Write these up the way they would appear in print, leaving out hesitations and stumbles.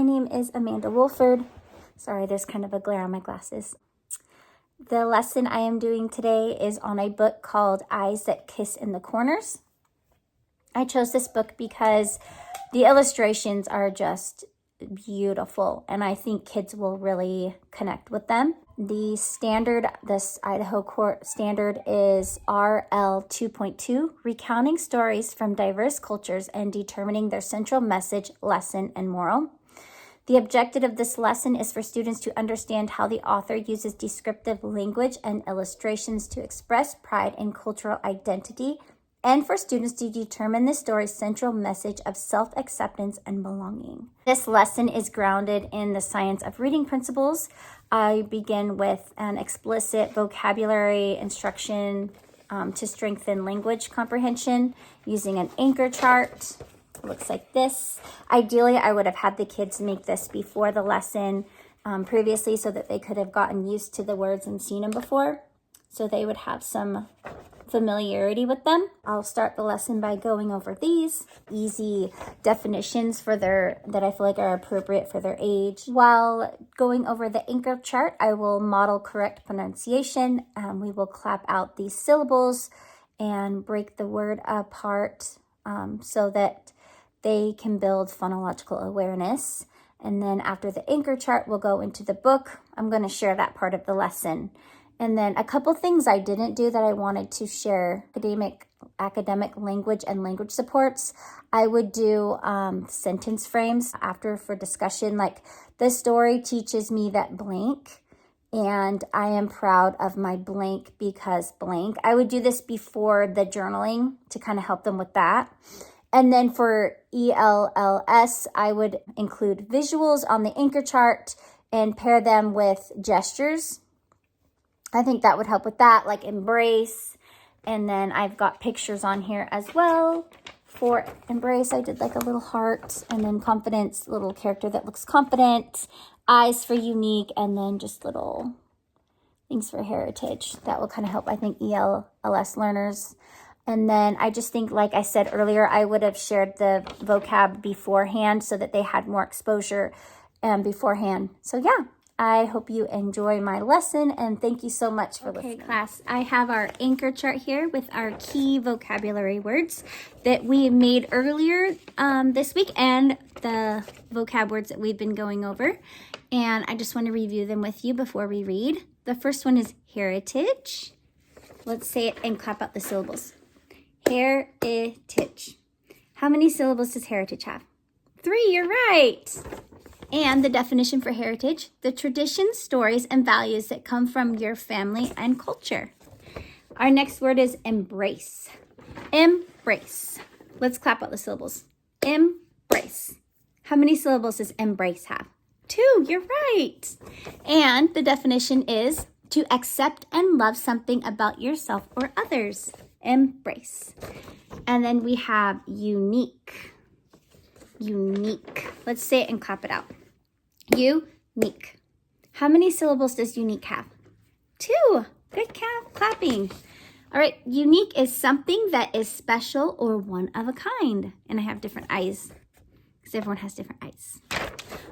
name is Amanda Wolford. Sorry, there's kind of a glare on my glasses. The lesson I am doing today is on a book called Eyes That Kiss in the Corners. I chose this book because the illustrations are just beautiful, and I think kids will really connect with them. The standard, this Idaho Court standard, is RL 2.2, recounting stories from diverse cultures and determining their central message, lesson, and moral. The objective of this lesson is for students to understand how the author uses descriptive language and illustrations to express pride and cultural identity, and for students to determine the story's central message of self-acceptance and belonging. This lesson is grounded in the science of reading principles. I begin with an explicit vocabulary instruction to strengthen language comprehension using an anchor chart. It looks like this. Ideally, I would have had the kids make this before the lesson previously so that they could have gotten used to the words and seen them before, so they would have some familiarity with them. I'll start the lesson by going over these easy definitions that I feel like are appropriate for their age. While going over the anchor chart, I will model correct pronunciation. We will clap out these syllables and break the word apart so that they can build phonological awareness. And then after the anchor chart, we'll go into the book. I'm going to share that part of the lesson. And then a couple things I didn't do that I wanted to share: academic language and language supports. I would do sentence frames after for discussion, like the story teaches me that blank, and I am proud of my blank because blank. I would do this before the journaling to kind of help them with that. And then for ELLS, I would include visuals on the anchor chart and pair them with gestures. I think that would help with that, like embrace. And then I've got pictures on here as well. For embrace, I did like a little heart, and then confidence, little character that looks confident, eyes for unique, and then just little things for heritage. That will kind of help, I think, ELLS learners. And then I just think, like I said earlier, I would have shared the vocab beforehand so that they had more exposure beforehand. So yeah. I hope you enjoy my lesson, and thank you so much for listening. Okay, class, I have our anchor chart here with our key vocabulary words that we made earlier this week, and the vocab words that we've been going over. And I just want to review them with you before we read. The first one is heritage. Let's say it and clap out the syllables. Heritage. How many syllables does heritage have? 3, you're right. And the definition for heritage: the traditions, stories, and values that come from your family and culture. Our next word is embrace. Embrace. Let's clap out the syllables. Embrace. How many syllables does embrace have? 2, you're right. And the definition is to accept and love something about yourself or others. Embrace. And then we have unique. Unique. Let's say it and clap it out. Unique. How many syllables does unique have? 2. Good clapping. All right. Unique is something that is special or one of a kind. And I have different eyes because everyone has different eyes.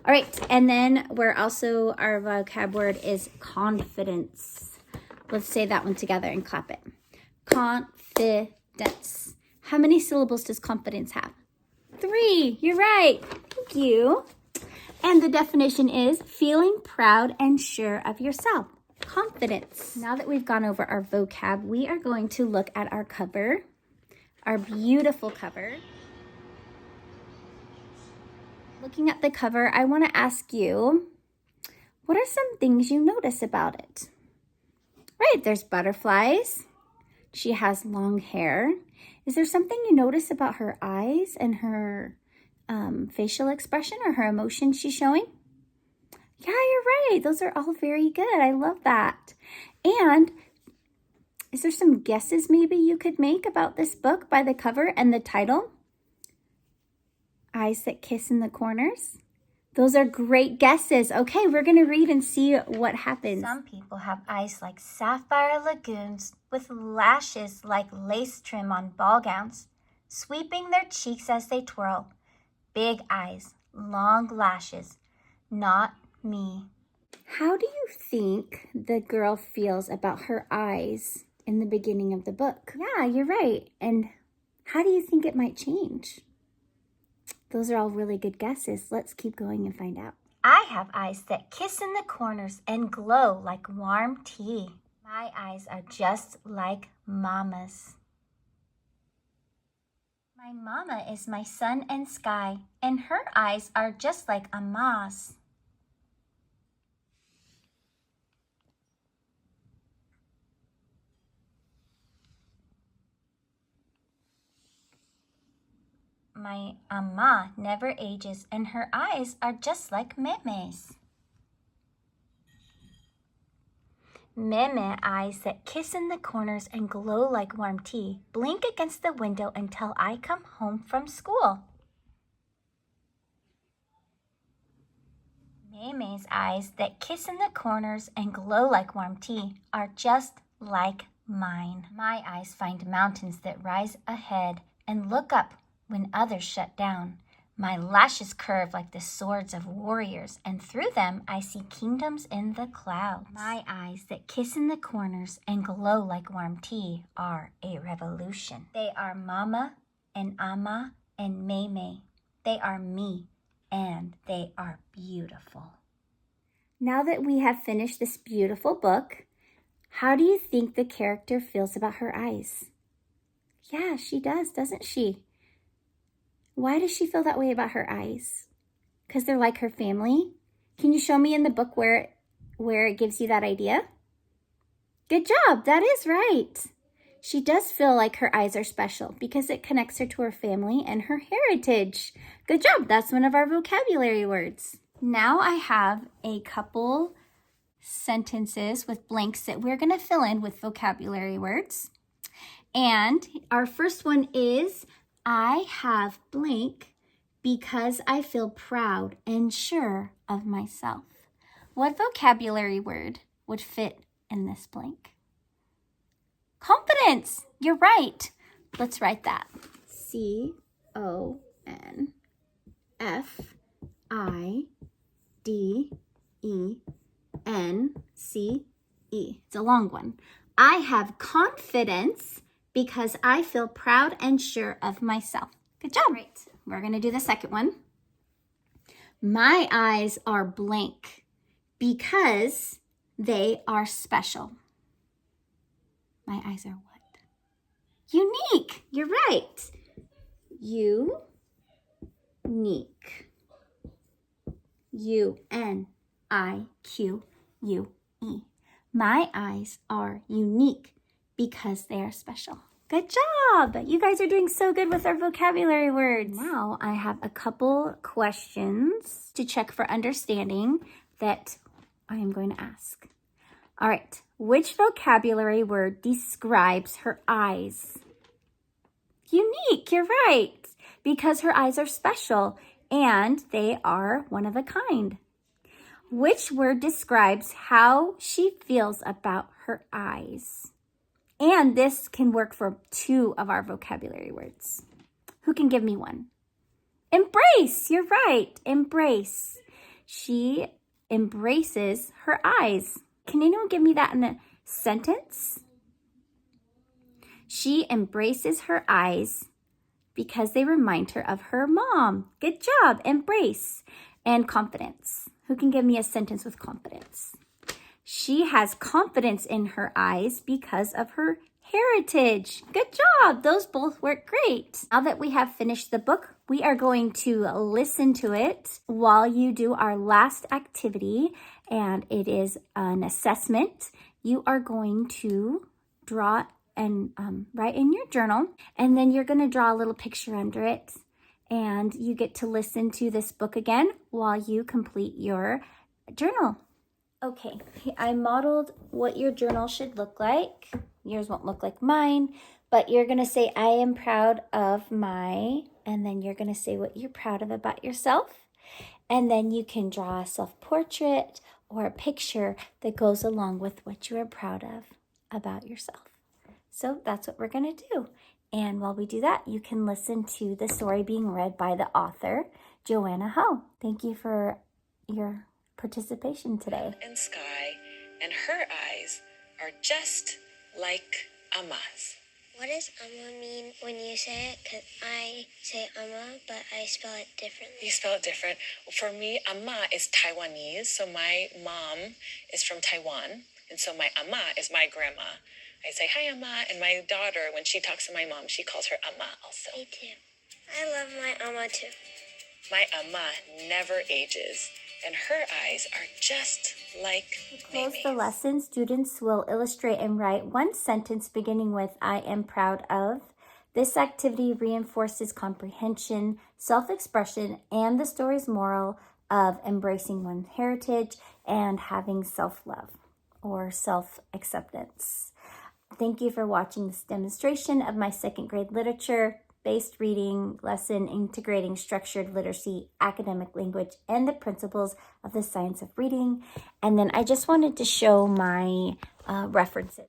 All right. And then our vocab word is confidence. Let's say that one together and clap it. Confidence. How many syllables does confidence have? 3. You're right. Thank you. And the definition is feeling proud and sure of yourself. Confidence. Now that we've gone over our vocab, we are going to look at our cover, our beautiful cover. Looking at the cover, I want to ask you, what are some things you notice about it? Right, there's butterflies. She has long hair. Is there something you notice about her eyes and her facial expression or her emotion she's showing? Yeah, you're right. Those are all very good. I love that. And is there some guesses maybe you could make about this book by the cover and the title? Eyes That Kiss in the Corners. Those are great guesses. Okay, we're going to read and see what happens. Some people have eyes like sapphire lagoons with lashes like lace trim on ball gowns, sweeping their cheeks as they twirl. Big eyes, long lashes, not me. How do you think the girl feels about her eyes in the beginning of the book? Yeah, you're right. And how do you think it might change? Those are all really good guesses. Let's keep going and find out. I have eyes that kiss in the corners and glow like warm tea. My eyes are just like Mama's. My mama is my sun and sky, and her eyes are just like Amma's. My Amma never ages, and her eyes are just like Meme's. Meme eyes that kiss in the corners and glow like warm tea blink against the window until I come home from school. Meme's eyes that kiss in the corners and glow like warm tea are just like mine. My eyes find mountains that rise ahead and look up when others shut down. My lashes curve like the swords of warriors, and through them I see kingdoms in the clouds. My eyes that kiss in the corners and glow like warm tea are a revolution. They are Mama and Amma and Meme. They are me, and they are beautiful. Now that we have finished this beautiful book, how do you think the character feels about her eyes? Yeah, she does, doesn't she? Why does she feel that way about her eyes? Because they're like her family? Can you show me in the book where it gives you that idea? Good job, that is right. She does feel like her eyes are special because it connects her to her family and her heritage. Good job, that's one of our vocabulary words. Now I have a couple sentences with blanks that we're gonna fill in with vocabulary words. And our first one is, I have blank because I feel proud and sure of myself. What vocabulary word would fit in this blank? Confidence. You're right. Let's write that. C-O-N-F-I-D-E-N-C-E. It's a long one. I have confidence because I feel proud and sure of myself. Good job. Great. We're going to do the second one. My eyes are blank because they are special. My eyes are what? Unique. You're right. Unique. U-N-I-Q-U-E. My eyes are unique because they are special. Good job! You guys are doing so good with our vocabulary words. Now I have a couple questions to check for understanding that I am going to ask. All right, which vocabulary word describes her eyes? Unique, you're right, because her eyes are special and they are one of a kind. Which word describes how she feels about her eyes? And this can work for two of our vocabulary words. Who can give me one? Embrace, you're right, embrace. She embraces her eyes. Can anyone give me that in a sentence? She embraces her eyes because they remind her of her mom. Good job, embrace. And confidence. Who can give me a sentence with confidence? She has confidence in her eyes because of her heritage. Good job. Those both work great. Now that we have finished the book, we are going to listen to it while you do our last activity, and it is an assessment. You are going to draw and write in your journal, and then you're going to draw a little picture under it, and you get to listen to this book again while you complete your journal. Okay, I modeled what your journal should look like. Yours won't look like mine, but you're going to say, I am proud of my, and then you're going to say what you're proud of about yourself. And then you can draw a self-portrait or a picture that goes along with what you are proud of about yourself. So that's what we're going to do. And while we do that, you can listen to the story being read by the author, Joanna Ho. Thank you for your participation today. And sky, and her eyes are just like Amma's. What does Amma mean when you say it? Because I say Amma, but I spell it differently. You spell it different. For me, Amma is Taiwanese, so my mom is from Taiwan, and so my Amma is my grandma. I say, hi, Amma, and my daughter, when she talks to my mom, she calls her Amma also. Me too. I love my Amma too. My Amma never ages, and her eyes are just like To close Mei's. the lesson, students will illustrate and write one sentence beginning with I am proud of. This activity reinforces comprehension, self-expression, and the story's moral of embracing one's heritage and having self-love or self-acceptance. Thank you for watching this demonstration of my second grade literature-based reading lesson integrating structured literacy, academic language, and the principles of the science of reading. And then I just wanted to show my references.